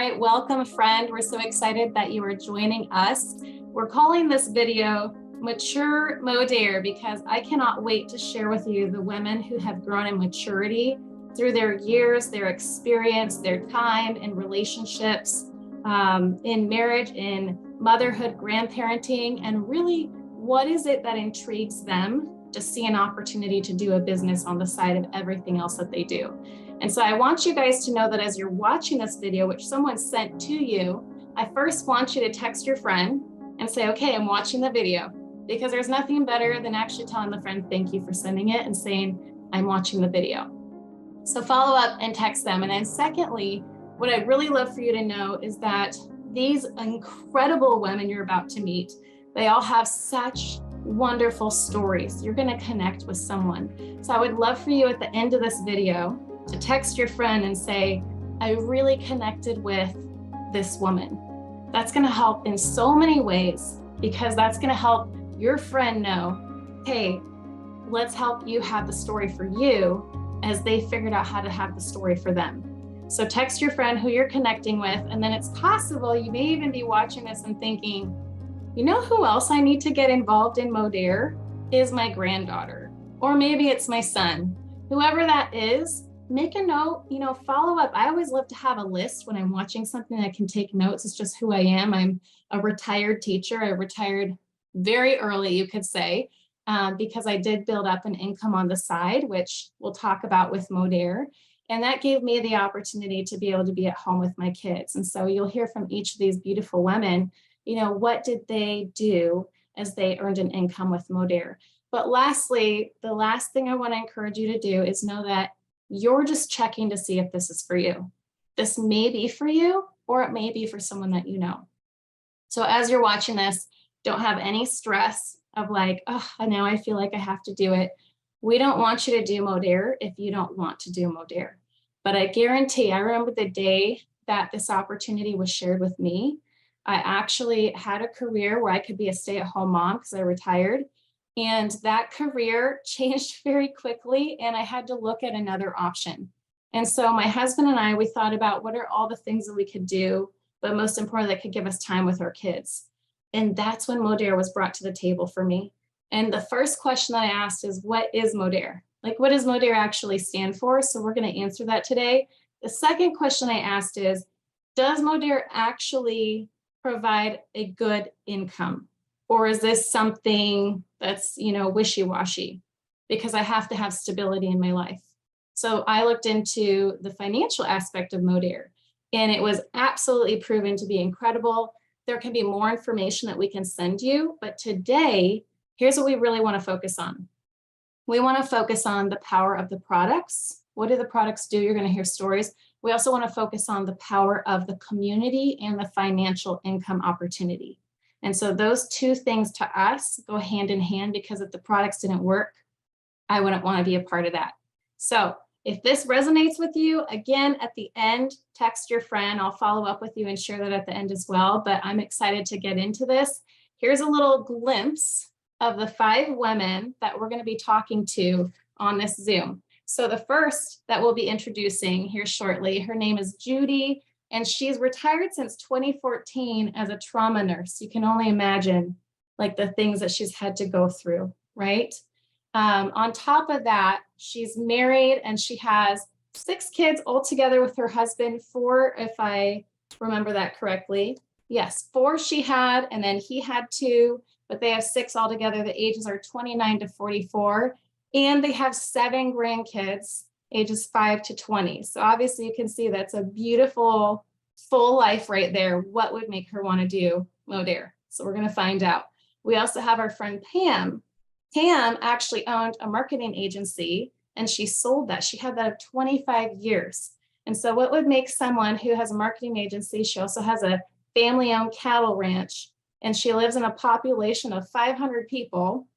right, welcome friend. We're so excited that you are joining us. We're calling this video Mature Modere because I cannot wait to share with you the women who have grown in maturity through their years, their experience, their time in relationships, in marriage, in motherhood, grandparenting, and really what is it that intrigues them to see an opportunity to do a business on the side of everything else that they do. And so I want you guys to know that as you're watching this video, which someone sent to you, I first want you to text your friend and say, okay, I'm watching the video, because there's nothing better than actually telling the friend, thank you for sending it and saying, I'm watching the video. So follow up and text them. And then secondly, what I'd really love for you to know is that these incredible women you're about to meet, they all have such wonderful stories. You're going to connect with someone. So I would love for you at the end of this video to text your friend and say, I really connected with this woman. That's going to help in so many ways, because that's going to help your friend know, hey, let's help you have the story for you as they figured out how to have the story for them. So text your friend who you're connecting with, and then it's possible you may even be watching this and thinking, you know who else I need to get involved in Modere is my granddaughter, or maybe it's my son. Whoever that is, make a note, follow up. I always love to have a list when I'm watching something. I can take notes. It's just who I am. I'm a retired teacher. I retired very early, you could say, because I did build up an income on the side, which we'll talk about with Modere. And that gave me the opportunity to be able to be at home with my kids. And so you'll hear from each of these beautiful women, what did they do as they earned an income with Modere? But lastly, the last thing I want to encourage you to do is know that you're just checking to see if this is for you. This may be for you, or it may be for someone that you know. So as you're watching this, don't have any stress of like, oh, now I feel like I have to do it. We don't want you to do Modere if you don't want to do Modere. But I guarantee, I remember the day that this opportunity was shared with me. I actually had a career where I could be a stay-at-home mom because I retired. And that career changed very quickly, and I had to look at another option. And so my husband and I, we thought about what are all the things that we could do, but most importantly, that could give us time with our kids. And that's when Modere was brought to the table for me. And the first question that I asked is, what is Modere? Like, what does Modere actually stand for? So we're going to answer that today. The second question I asked is, does Modere actually provide a good income? Or is this something that's, wishy-washy? Because I have to have stability in my life. So I looked into the financial aspect of Modere, and it was absolutely proven to be incredible. There can be more information that we can send you, but today, here's what we really want to focus on. We want to focus on the power of the products. What do the products do? You're going to hear stories. We also want to focus on the power of the community and the financial income opportunity. And so those two things to us go hand in hand, because if the products didn't work, I wouldn't want to be a part of that. So if this resonates with you, again, at the end, text your friend. I'll follow up with you and share that at the end as well. But I'm excited to get into this. Here's a little glimpse of the 5 women that we're going to be talking to on this Zoom. So the first that we'll be introducing here shortly, her name is Judy. And she's retired since 2014 as a trauma nurse. You can only imagine like the things that she's had to go through, right? On top of that, she's married and she has 6 kids altogether with her husband. 4, if I remember that correctly. Yes, 4 she had, and then he had 2, but they have 6 altogether. The ages are 29 to 44, and they have 7 grandkids, ages 5 to 20. So obviously you can see that's a beautiful, full life right there. What would make her want to do Modere? So we're going to find out. We also have our friend Pam. Pam actually owned a marketing agency, and she sold that. She had that of 25 years. And so what would make someone who has a marketing agency, she also has a family-owned cattle ranch, and she lives in a population of 500 people,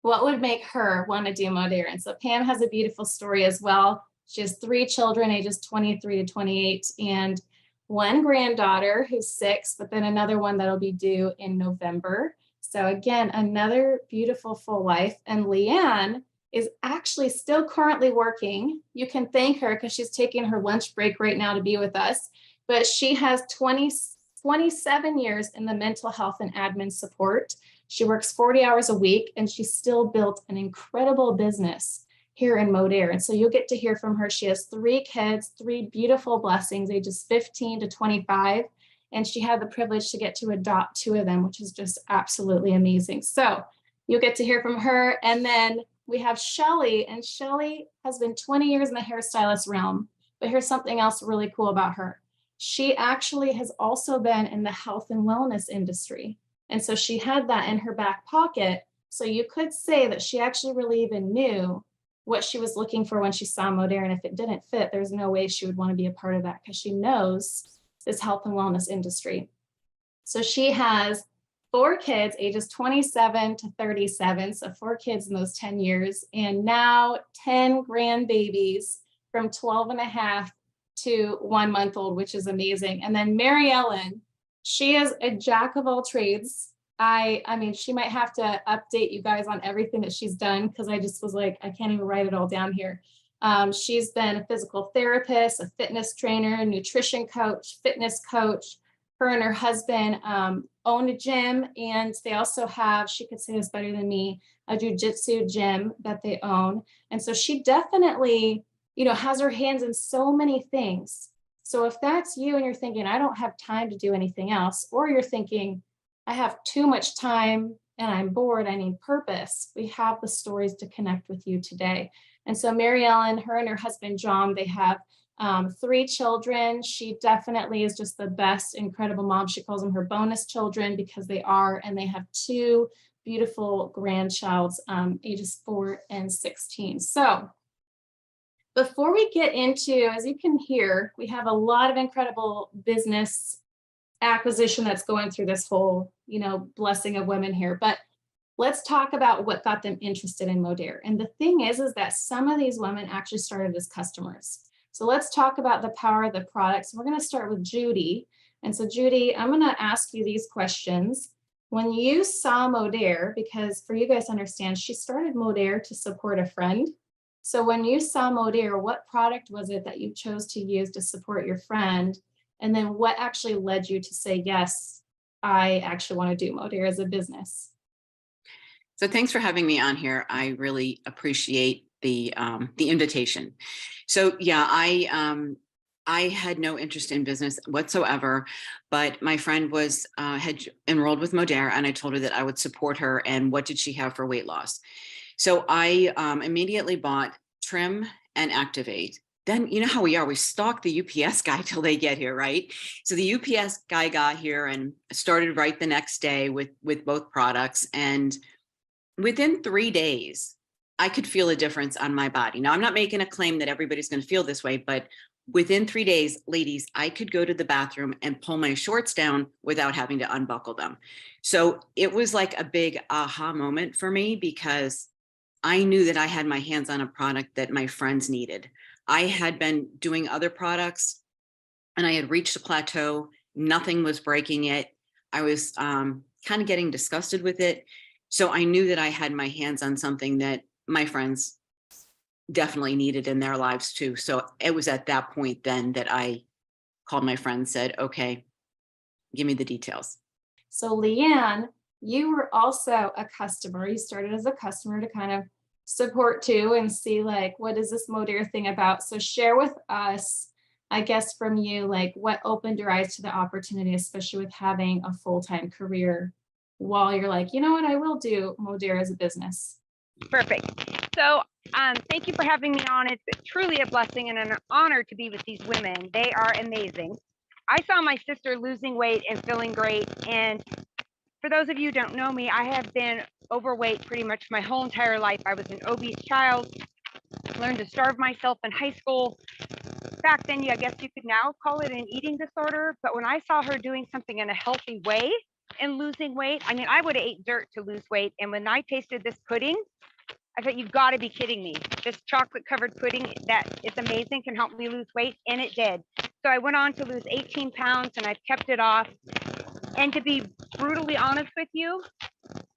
what would make her want to do Modere? And so Pam has a beautiful story as well. She has 3 children, ages 23 to 28, and 1 granddaughter who's 6, but then another one that'll be due in November. So again, another beautiful full life. And Leanne is actually still currently working. You can thank her because she's taking her lunch break right now to be with us. but she has 27 years in the mental health and admin support. She works 40 hours a week, and she still built an incredible business here in Modere. And so you'll get to hear from her. She has 3 kids, 3 beautiful blessings, ages 15 to 25. And she had the privilege to get to adopt 2 of them, which is just absolutely amazing. So you'll get to hear from her. And then we have Shelly, and Shelly has been 20 years in the hairstylist realm. But here's something else really cool about her. She actually has also been in the health and wellness industry. And so she had that in her back pocket. So you could say that she actually really even knew what she was looking for when she saw Modere. And if it didn't fit, there's no way she would want to be a part of that, because she knows this health and wellness industry. So she has 4 kids, ages 27 to 37. So 4 kids in those 10 years, and now 10 grandbabies from 12 and a half to 1 month old, which is amazing. And then Mary Ellen, she is a jack of all trades. I mean, she might have to update you guys on everything that she's done, because I just was like, I can't even write it all down here. She's been a physical therapist, a fitness trainer, nutrition coach, fitness coach. Her and her husband own a gym, and they also have, she could say this better than me, a jujitsu gym that they own. And so she definitely, has her hands in so many things. So if that's you and you're thinking, I don't have time to do anything else, or you're thinking, I have too much time and I'm bored, I need purpose, we have the stories to connect with you today. And so Mary Ellen, her and her husband, John, they have 3 children. She definitely is just the best, incredible mom. She calls them her bonus children, because they are, and they have 2 beautiful grandchilds, ages 4 and 16. So before we get into, as you can hear, we have a lot of incredible business acquisition that's going through this whole, blessing of women here. But let's talk about what got them interested in Modere. And the thing is that some of these women actually started as customers. So let's talk about the power of the products. We're going to start with Judy. And so Judy, I'm going to ask you these questions. When you saw Modere, because for you guys to understand, she started Modere to support a friend. So when you saw Modere, what product was it that you chose to use to support your friend? And then what actually led you to say, yes, I actually want to do Modere as a business? So thanks for having me on here. I really appreciate the invitation. So yeah, I had no interest in business whatsoever, but my friend had enrolled with Modere, and I told her that I would support her. And what did she have for weight loss? So I immediately bought Trim and Activate. Then you know how we stalk the UPS guy till they get here, right? So the UPS guy got here and started right the next day with both products. And within 3 days, I could feel a difference on my body. Now, I'm not making a claim that everybody's going to feel this way, but within 3 days, ladies, I could go to the bathroom and pull my shorts down without having to unbuckle them. So it was like a big aha moment for me, because I knew that I had my hands on a product that my friends needed. I had been doing other products and I had reached a plateau. Nothing was breaking it. I was kind of getting disgusted with it. So I knew that I had my hands on something that my friends definitely needed in their lives too. So it was at that point then that I called my friend and said, okay, give me the details. So Leanne, you were also a customer. You started as a customer to kind of support too and see like, what is this Modere thing about? So share with us, I guess from you, like what opened your eyes to the opportunity, especially with having a full-time career while you're like, you know what, I will do Modere as a business. Perfect. So thank you for having me on. It's truly a blessing and an honor to be with these women. They are amazing. I saw my sister losing weight and feeling great. And for those of you who don't know me, I have been overweight pretty much my whole entire life. I was an obese child, learned to starve myself in high school. Back then, I guess you could now call it an eating disorder. But when I saw her doing something in a healthy way and losing weight, I mean, I would have ate dirt to lose weight. And when I tasted this pudding, I thought, you've got to be kidding me. This chocolate covered pudding that is amazing can help me lose weight. And it did. So I went on to lose 18 pounds and I've kept it off. And to be brutally honest with you,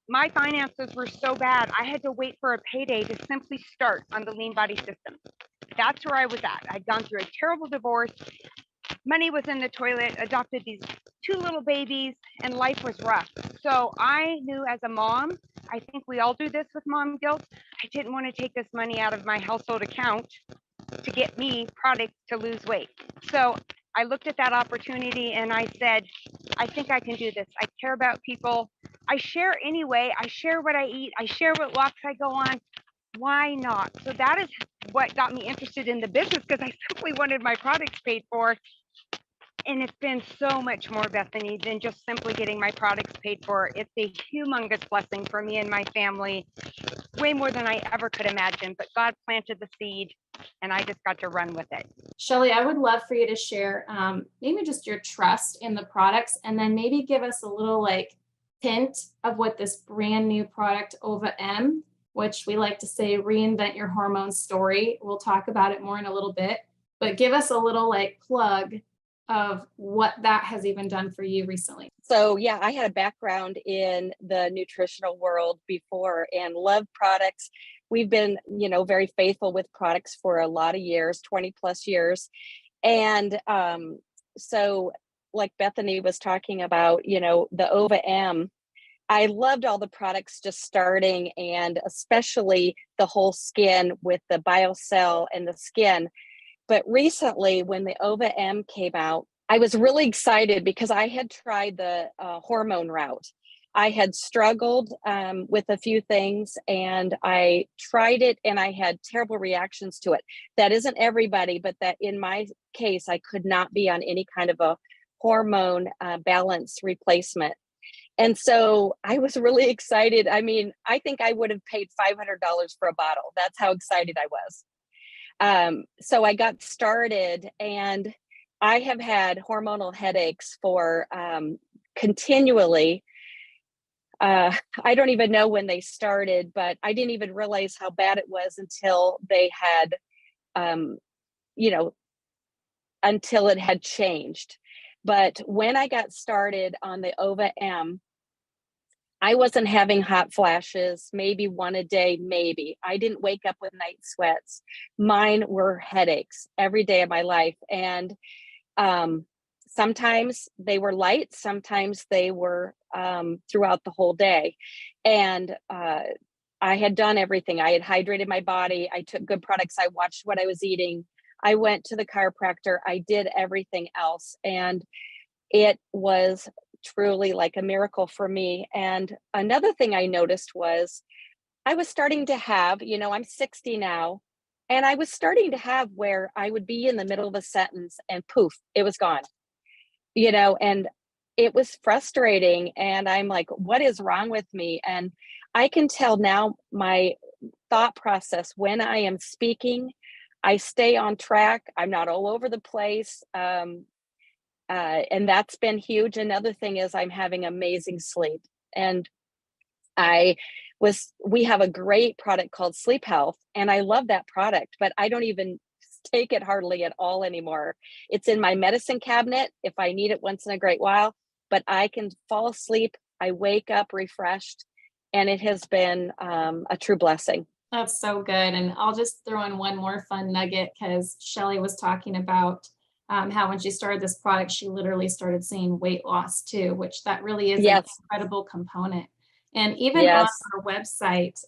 my finances were so bad, I had to wait for a payday to simply start on the lean body system. That's where I was at. I'd gone through a terrible divorce. money was in the toilet, adopted these 2 little babies, and life was rough. So I knew as a mom, I think we all do this with mom guilt. I didn't want to take this money out of my household account to get me products to lose weight. So I looked at that opportunity and I said, I think I can do this. I care about people. I share anyway. I share what I eat. I share what walks I go on. Why not? So that is what got me interested in the business, because I simply wanted my products paid for. And it's been so much more, Bethany, than just simply getting my products paid for. It's a humongous blessing for me and my family, way more than I ever could imagine. But God planted the seed and I just got to run with it. Shelly, I would love for you to share maybe just your trust in the products, and then maybe give us a little like hint of what this brand new product, Ova M, which we like to say reinvent your hormone story. We'll talk about it more in a little bit, but give us a little like plug of what that has even done for you recently. So yeah, I had a background in the nutritional world before and love products. We've been, very faithful with products for a lot of years, 20 plus years. And so like Bethany was talking about, the Ova M, I loved all the products just starting, and especially the whole skin with the BioCell and the skin. But recently, when the Ova M came out, I was really excited because I had tried the hormone route. I had struggled with a few things, and I tried it and I had terrible reactions to it. That isn't everybody, but that in my case, I could not be on any kind of a hormone balance replacement. And so I was really excited. I mean, I think I would have paid $500 for a bottle. That's how excited I was. So I got started, and I have had hormonal headaches for continually. I don't even know when they started, but I didn't even realize how bad it was until they had, until it had changed. But when I got started on the Ova M, I wasn't having hot flashes, maybe one a day, maybe. I didn't wake up with night sweats. Mine were headaches every day of my life. And sometimes they were light, sometimes they were throughout the whole day. And I had done everything. I had hydrated my body. I took good products. I watched what I was eating. I went to the chiropractor. I did everything else. And it was truly like a miracle for me. And another thing I noticed was I was starting to have, I'm 60 now, and I was starting to have where I would be in the middle of a sentence and poof, it was gone, and it was frustrating. And I'm like, what is wrong with me? And I can tell now my thought process when I am speaking, I stay on track. I'm not all over the place. And that's been huge. Another thing is I'm having amazing sleep. And we have a great product called Sleep Health, and I love that product, but I don't even take it hardly at all anymore. It's in my medicine cabinet if I need it once in a great while, but I can fall asleep. I wake up refreshed, and it has been a true blessing. That's so good. And I'll just throw in one more fun nugget, because Shelly was talking about how when she started this product, she literally started seeing weight loss too, which that really is an incredible component. And even on our website,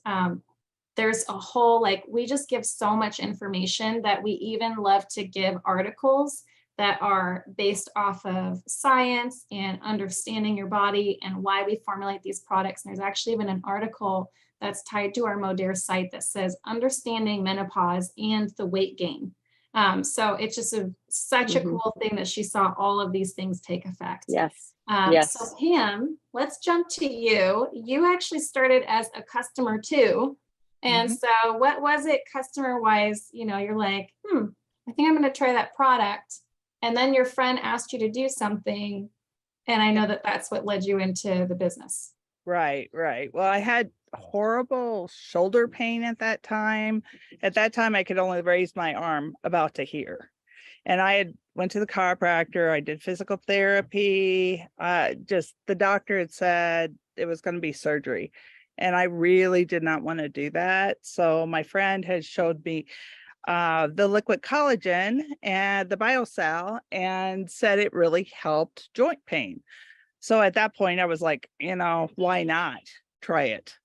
there's a whole, we just give so much information that we even love to give articles that are based off of science and understanding your body and why we formulate these products. And there's actually even an article that's tied to our Modere site that says understanding menopause and the weight gain. So it's just such a cool thing that she saw all of these things take effect. Yes. So Pam, let's jump to you. You actually started as a customer too. And so what was it customer wise? You're like, I think I'm going to try that product. And then your friend asked you to do something. And I know that that's what led you into the business. Right. Well, I had horrible shoulder pain at that time. At that time, I could only raise my arm about to here. And I had went to the chiropractor. I did physical therapy. Just the doctor had said it was going to be surgery. And I really did not want to do that. So my friend had showed me the liquid collagen and the BioCell, and said it really helped joint pain. So at that point I was like, why not try it,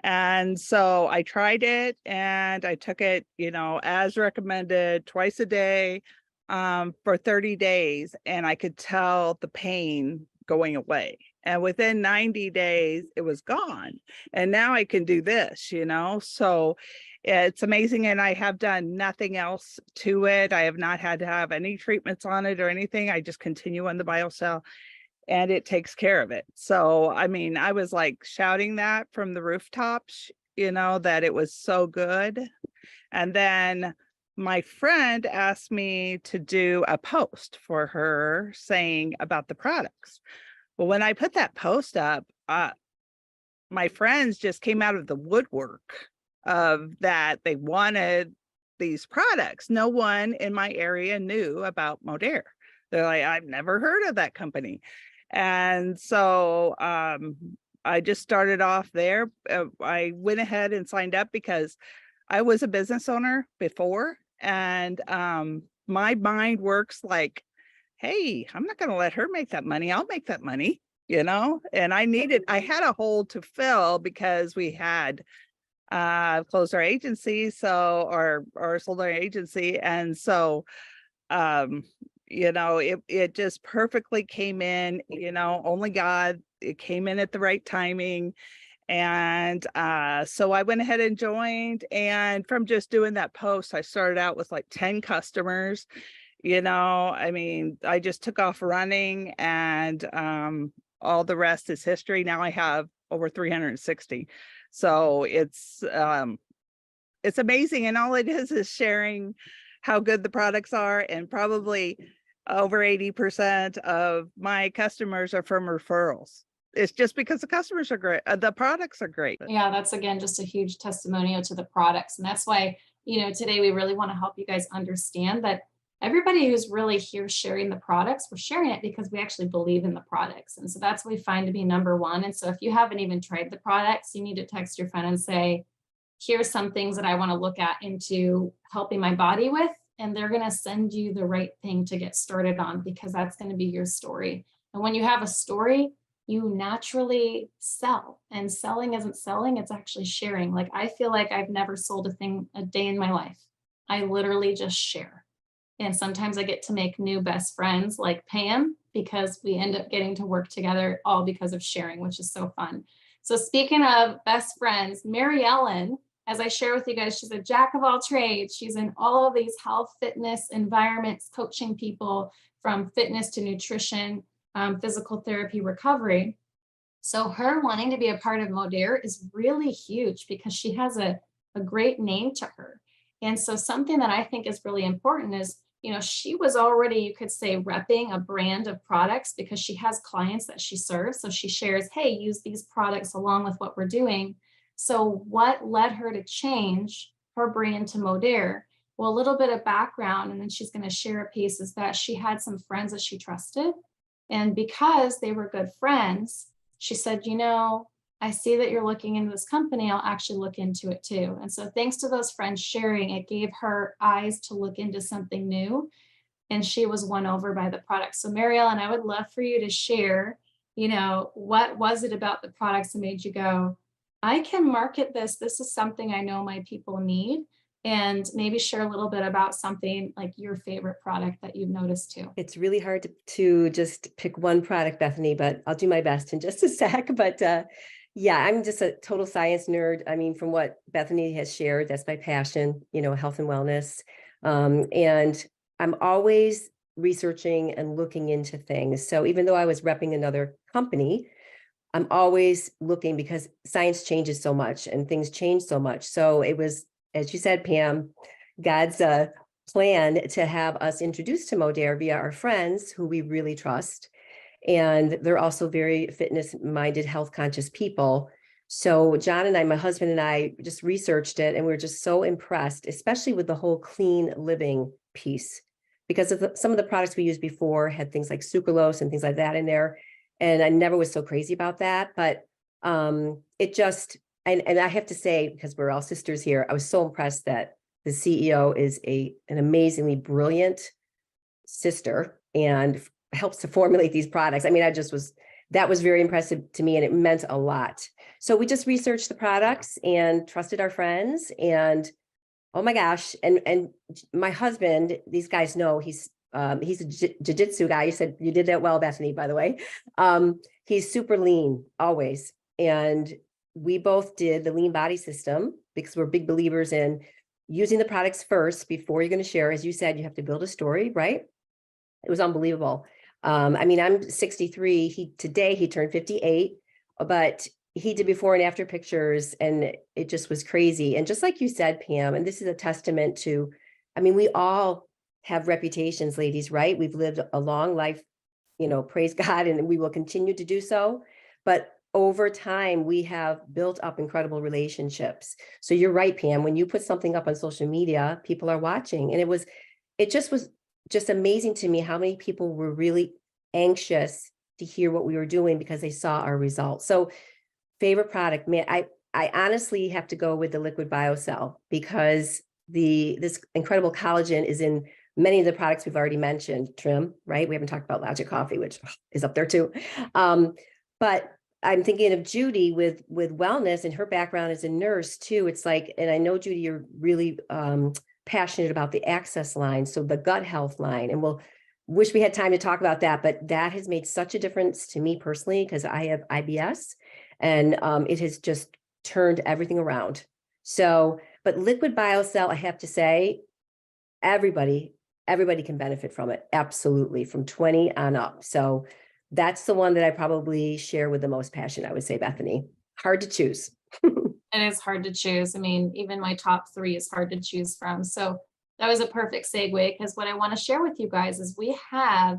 And so I tried it, and I took it, as recommended, twice a day, for 30 days, and I could tell the pain going away. And within 90 days, it was gone. And now I can do this, So it's amazing. And I have done nothing else to it. I have not had to have any treatments on it or anything. I just continue on the BioCell, and it takes care of it. So, I mean, I was like shouting that from the rooftops, that it was so good. And then my friend asked me to do a post for her saying about the products. Well, when I put that post up, my friends just came out of the woodwork of that they wanted these products. No one in my area knew about Modere. They're like, I've never heard of that company. And so I just started off there. I went ahead and signed up because I was a business owner before, and my mind works like, hey, I'm not going to let her make that money. I'll make that money, and I had a hole to fill because we had closed our agency, or sold our agency. And so, it just perfectly came in, only God, it came in at the right timing. And so I went ahead and joined, and from just doing that post, I started out with like 10 customers. I mean, I just took off running, and all the rest is history. Now I have over 360. So it's amazing. And all it is sharing how good the products are. And probably over 80% of my customers are from referrals. It's just because the customers are great. The products are great. Yeah, that's again just a huge testimonial to the products. And that's why, today we really want to help you guys understand that everybody who's really here sharing the products, we're sharing it because we actually believe in the products. And so that's what we find to be number one. And so if you haven't even tried the products, you need to text your friend and say, here's some things that I want to look at into helping my body with. And they're going to send you the right thing to get started on, because that's going to be your story. And when you have a story, you naturally sell, and selling isn't selling, it's actually sharing. Like, I feel like I've never sold a thing a day in my life. I literally just share. And sometimes I get to make new best friends like Pam, because we end up getting to work together all because of sharing, which is so fun. So speaking of best friends, Mary Ellen, as I share with you guys, she's a jack of all trades. She's in all of these health, fitness environments, coaching people from fitness to nutrition, physical therapy, recovery. So her wanting to be a part of Modere is really huge because she has a great name to her. And so something that I think is really important is, she was already, you could say, repping a brand of products because she has clients that she serves. So she shares, hey, use these products along with what we're doing. So what led her to change her brand to Modere? Well, a little bit of background, and then she's going to share a piece, is that she had some friends that she trusted. And because they were good friends, she said, I see that you're looking into this company. I'll actually look into it too. And so thanks to those friends sharing, it gave her eyes to look into something new. And she was won over by the product. So Mary Ellen, I would love for you to share, what was it about the products that made you go, I can market this. This is something I know my people need. And maybe share a little bit about something like your favorite product that you've noticed too. It's really hard to just pick one product, Bethany, but I'll do my best in just a sec. But yeah, I'm just a total science nerd. I mean, from what Bethany has shared, that's my passion, health and wellness. And I'm always researching and looking into things. So even though I was repping another company, I'm always looking, because science changes so much and things change so much. So it was, as you said, Pam, God's plan to have us introduced to Modere via our friends who we really trust. And they're also very fitness-minded, health-conscious people. So John and I, my husband and I, just researched it, and we were just so impressed, especially with the whole clean living piece, because of some of the products we used before had things like sucralose and things like that in there. And I never was so crazy about that, but it just, and I have to say, because we're all sisters here, I was so impressed that the CEO is an amazingly brilliant sister and helps to formulate these products. I mean, that was very impressive to me, and it meant a lot. So we just researched the products and trusted our friends, and oh my gosh. And my husband, these guys know he's a jiu-jitsu guy. You said you did that well, Bethany, by the way. He's super lean always. And we both did the lean body system because we're big believers in using the products first before you're going to share. As you said, you have to build a story, right? It was unbelievable. I mean, I'm 63. Today he turned 58, but he did before and after pictures, and it just was crazy. And just like you said, Pam, and this is a testament to, I mean, we all have reputations, ladies, right? We've lived a long life, praise God, and we will continue to do so. But over time, we have built up incredible relationships. So you're right, Pam, when you put something up on social media, people are watching. And it just was amazing to me how many people were really anxious to hear what we were doing because they saw our results. So favorite product, man, I honestly have to go with the liquid biocell because this incredible collagen is in many of the products we've already mentioned. Trim, right? We haven't talked about Logic Coffee, which is up there too. But I'm thinking of Judy with wellness, and her background as a nurse too. It's like, and I know, Judy, you're really passionate about the Access line, so the gut health line, and we'll wish we had time to talk about that, but that has made such a difference to me personally because I have IBS, and it has just turned everything around. So, but liquid biocell, I have to say, everybody can benefit from it. Absolutely. From 20 on up. So that's the one that I probably share with the most passion, I would say, Bethany. Hard to choose. It is hard to choose. I mean, even my top 3 is hard to choose from. So that was a perfect segue, because what I want to share with you guys is we have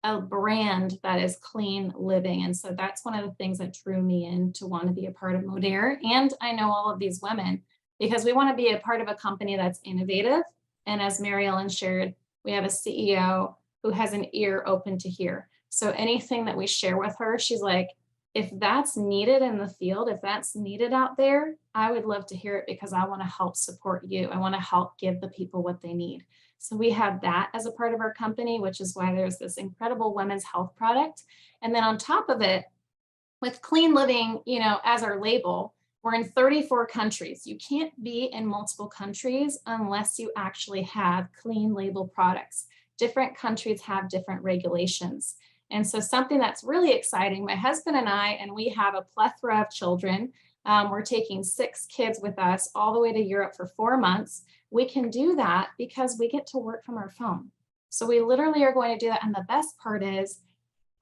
a brand that is clean living. And so that's one of the things that drew me in to want to be a part of Modere. And I know all of these women because we want to be a part of a company that's innovative. And as Mary Ellen shared, we have a CEO who has an ear open to hear. So anything that we share with her, she's like, if that's needed in the field, if that's needed out there, I would love to hear it because I want to help support you. I want to help give the people what they need. So we have that as a part of our company, which is why there's this incredible women's health product. And then on top of it, with clean living, as our label, we're in 34 countries. You can't be in multiple countries unless you actually have clean label products. Different countries have different regulations. And so something that's really exciting, my husband and we have a plethora of children. We're taking 6 kids with us all the way to Europe for 4 months. We can do that because we get to work from our phone. So we literally are going to do that. And the best part is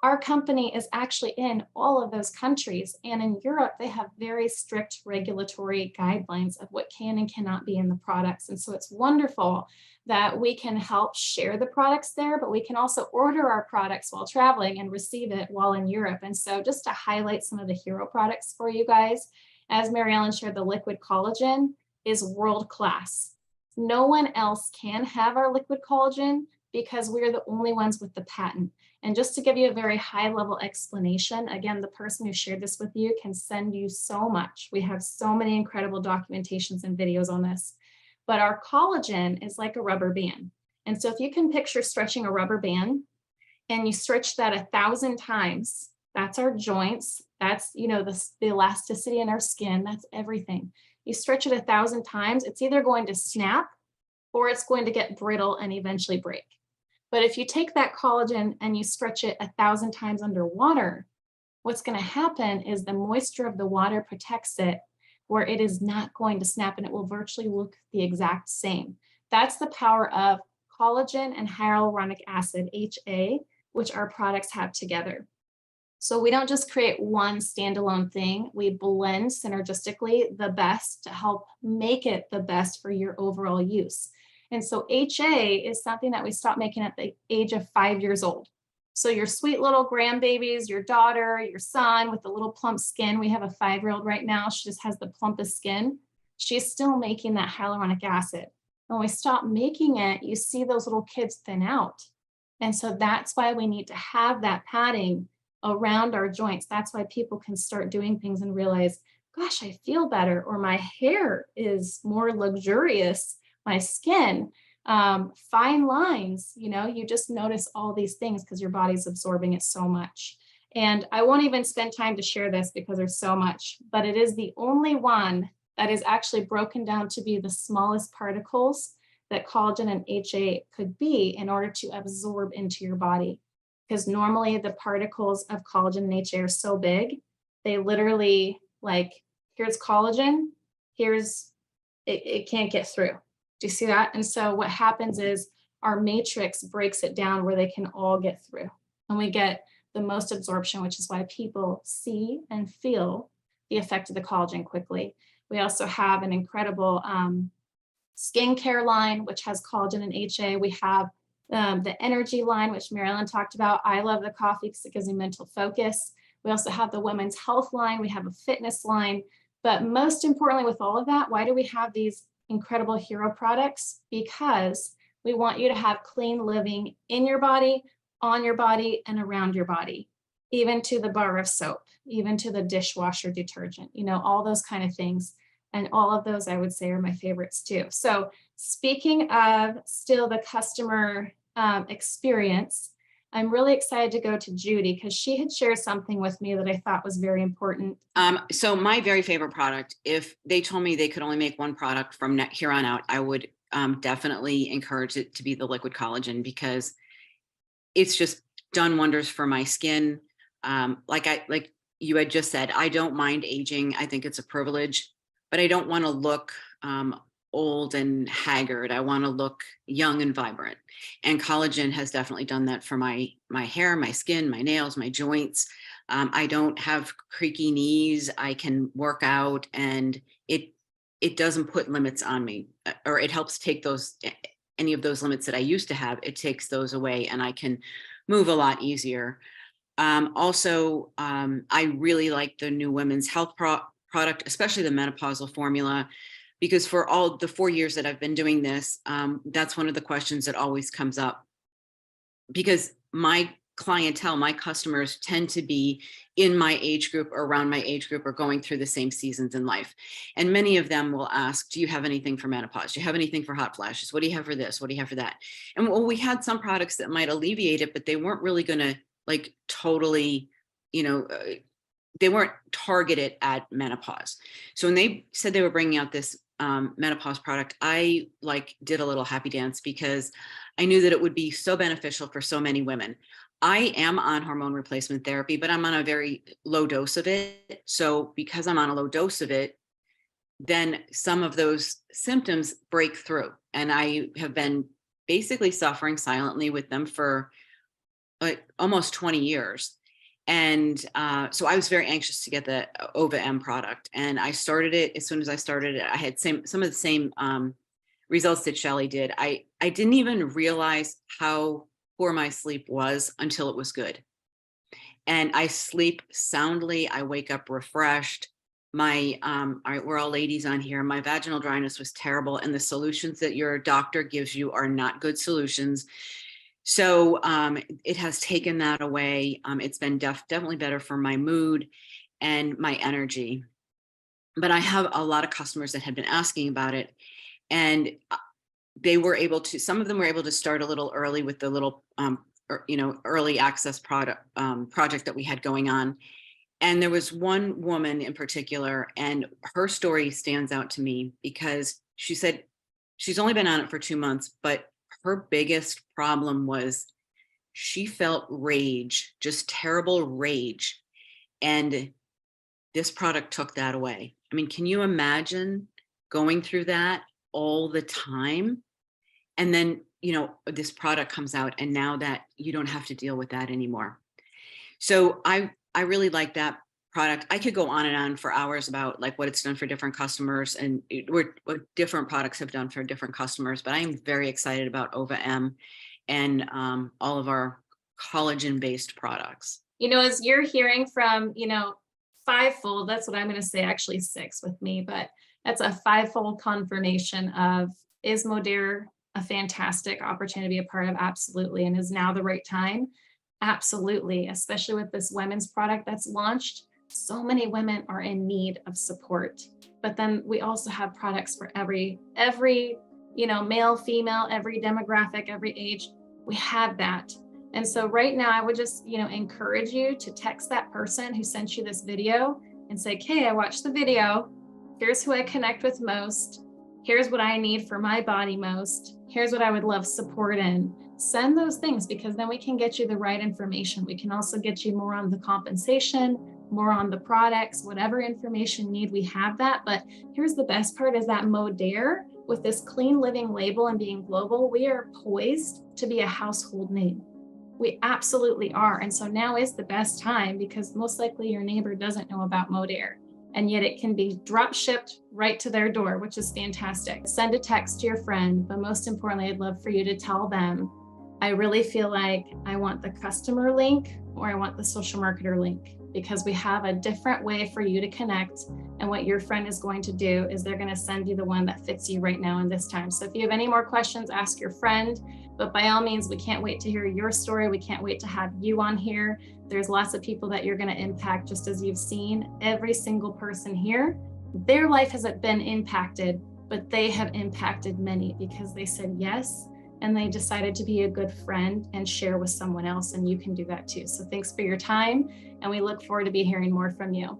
our company is actually in all of those countries. And in Europe, they have very strict regulatory guidelines of what can and cannot be in the products. And so it's wonderful that we can help share the products there, but we can also order our products while traveling and receive it while in Europe. And so just to highlight some of the hero products for you guys, as Mary Ellen shared, the liquid collagen is world class. No one else can have our liquid collagen because we're the only ones with the patent. And just to give you a very high level explanation, again, the person who shared this with you can send you so much. We have so many incredible documentations and videos on this, but our collagen is like a rubber band. And so if you can picture stretching a rubber band and you stretch that 1,000 times, that's our joints. That's, the elasticity in our skin. That's everything. You stretch it 1,000 times, it's either going to snap or it's going to get brittle and eventually break. But if you take that collagen and you stretch it 1,000 times underwater, what's going to happen is the moisture of the water protects it where it is not going to snap and it will virtually look the exact same. That's the power of collagen and hyaluronic acid, HA, which our products have together. So we don't just create one standalone thing, we blend synergistically the best to help make it the best for your overall use. And so HA is something that we stopped making at the age of 5 years old. So your sweet little grandbabies, your daughter, your son with the little plump skin, we have a 5-year-old right now, she just has the plumpest skin. She's still making that hyaluronic acid. When we stop making it, you see those little kids thin out. And so that's why we need to have that padding around our joints. That's why people can start doing things and realize, gosh, I feel better, or my hair is more luxurious my skin, fine lines, you just notice all these things because your body's absorbing it so much. And I won't even spend time to share this because there's so much, but it is the only one that is actually broken down to be the smallest particles that collagen and HA could be in order to absorb into your body. Because normally the particles of collagen and HA are so big, they literally, like, here's collagen, it can't get through. Do you see that? And so what happens is our matrix breaks it down where they can all get through. And we get the most absorption, which is why people see and feel the effect of the collagen quickly. We also have an incredible skincare line, which has collagen and HA. We have the energy line, which Marilyn talked about. I love the coffee because it gives me mental focus. We also have the women's health line. We have a fitness line. But most importantly, with all of that, why do we have these incredible hero products? Because we want you to have clean living in your body, on your body, and around your body, even to the bar of soap, even to the dishwasher detergent, all those kind of things. And all of those, I would say, are my favorites too. So speaking of still the customer experience, I'm really excited to go to Judy because she had shared something with me that I thought was very important. So my very favorite product, if they told me they could only make one product from here on out, I would definitely encourage it to be the liquid collagen, because it's just done wonders for my skin. Like you had just said, I don't mind aging. I think it's a privilege, but I don't want to look old and haggard. I want to look young and vibrant. And collagen has definitely done that for my hair, my skin, my nails, my joints. I don't have creaky knees. I can work out, and it doesn't put limits on me, or it helps take any of those limits that I used to have. It takes those away, and I can move a lot easier. Also, I really like the new women's health product, especially the menopausal formula, because for all the 4 years that I've been doing this, that's one of the questions that always comes up, because my clientele, my customers tend to be in my age group or around my age group or going through the same seasons in life. And many of them will ask, do you have anything for menopause? Do you have anything for hot flashes? What do you have for this? What do you have for that? And well, we had some products that might alleviate it, but they weren't really going to totally, they weren't targeted at menopause. So when they said they were bringing out this menopause product, I did a little happy dance, because I knew that it would be so beneficial for so many women. I am on hormone replacement therapy, but I'm on a very low dose of it. So because I'm on a low dose of it, then some of those symptoms break through. And I have been basically suffering silently with them for almost 20 years. And so I was very anxious to get the OVA-M product. And I started it. As soon as I started it, I had some of the same results that Shelley did. I didn't even realize how poor my sleep was until it was good. And I sleep soundly. I wake up refreshed. We're all ladies on here. My vaginal dryness was terrible. And the solutions that your doctor gives you are not good solutions. So it has taken that away. It's been definitely better for my mood and my energy. But I have a lot of customers that had been asking about it, and some of them were able to start a little early with the little, early access project that we had going on. And there was one woman in particular, and her story stands out to me because she said she's only been on it for 2 months, but her biggest problem was she felt rage, just terrible rage. And this product took that away. I mean, can you imagine going through that all the time? And then, this product comes out, and now that you don't have to deal with that anymore. So I really like that product. I could go on and on for hours about what it's done for different customers and what different products have done for different customers, but I am very excited about OVA-M and all of our collagen-based products. As you're hearing from, fivefold, that's what I'm going to say, actually 6 with me, but that's a fivefold confirmation of, is Modere a fantastic opportunity to be a part of? Absolutely. And is now the right time? Absolutely. Especially with this women's product that's launched. So many women are in need of support, but then we also have products for every male, female, every demographic, every age, we have that. And so right now I would just, encourage you to text that person who sent you this video and say, okay, I watched the video. Here's who I connect with most. Here's what I need for my body most. Here's what I would love support in. Send those things, because then we can get you the right information. We can also get you more on the compensation, more on the products, whatever information you need, we have that. But here's the best part is that Modere, with this clean living label and being global, we are poised to be a household name. We absolutely are. And so now is the best time, because most likely your neighbor doesn't know about Modere, and yet it can be drop shipped right to their door, which is fantastic. Send a text to your friend, but most importantly, I'd love for you to tell them, I really feel like I want the customer link or I want the social marketer link, because we have a different way for you to connect. And what your friend is going to do is they're going to send you the one that fits you right now in this time. So if you have any more questions, ask your friend. But by all means, we can't wait to hear your story. We can't wait to have you on here. There's lots of people that you're going to impact, just as you've seen. Every single person here, their life hasn't been impacted, but they have impacted many because they said yes, and they decided to be a good friend and share with someone else. And you can do that too. So thanks for your time, and we look forward to be hearing more from you.